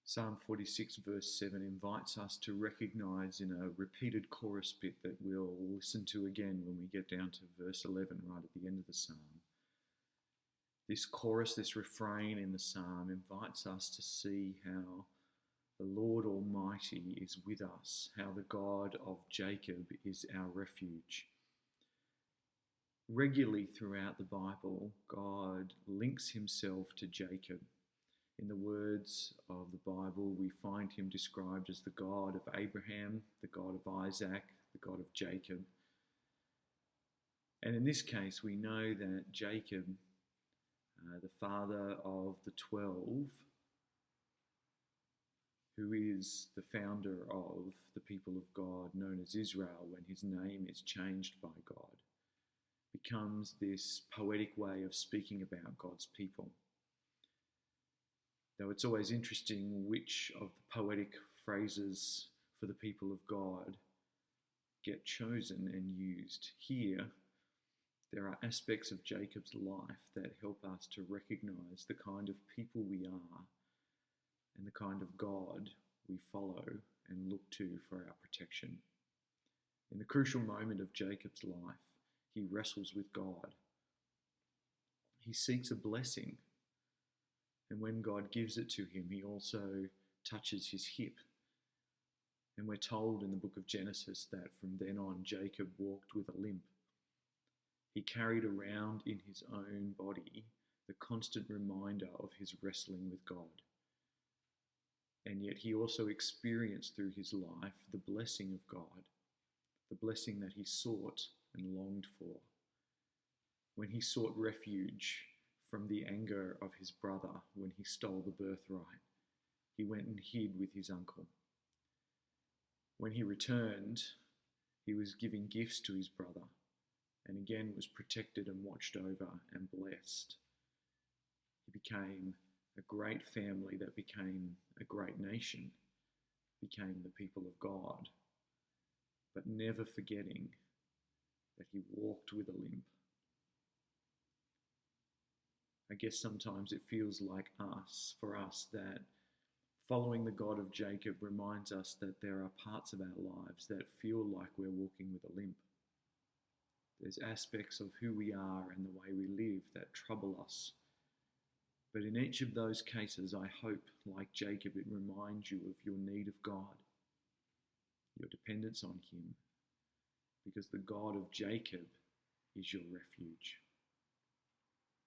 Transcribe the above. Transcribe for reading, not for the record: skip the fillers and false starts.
Psalm 46 verse 7 invites us to recognize in a repeated chorus bit that we'll listen to again when we get down to verse 11 right at the end of the psalm. This chorus, this refrain in the psalm invites us to see how the Lord Almighty is with us, how the God of Jacob is our refuge. Regularly throughout the Bible, God links himself to Jacob. In the words of the Bible, we find him described as the God of Abraham, the God of Isaac, the God of Jacob. And in this case, we know that Jacob, the father of the 12, who is the founder of the people of God known as Israel when his name is changed by God, becomes this poetic way of speaking about God's people. Though it's always interesting which of the poetic phrases for the people of God get chosen and used. Here, there are aspects of Jacob's life that help us to recognize the kind of people we are and the kind of God we follow and look to for our protection. In the crucial moment of Jacob's life, he wrestles with God. He seeks a blessing. And when God gives it to him, he also touches his hip. And we're told in the book of Genesis that from then on, Jacob walked with a limp. He carried around in his own body the constant reminder of his wrestling with God. And yet he also experienced through his life the blessing of God, the blessing that he sought and longed for. When he sought refuge from the anger of his brother when he stole the birthright, he went and hid with his uncle. When he returned, he was giving gifts to his brother and again was protected and watched over and blessed. He became a great family that became a great nation, became the people of God, but never forgetting that he walked with a limp. I guess sometimes it feels like for us, that following the God of Jacob reminds us that there are parts of our lives that feel like we're walking with a limp. There's aspects of who we are and the way we live that trouble us. But in each of those cases, I hope, like Jacob, it reminds you of your need of God, your dependence on him, because the God of Jacob is your refuge.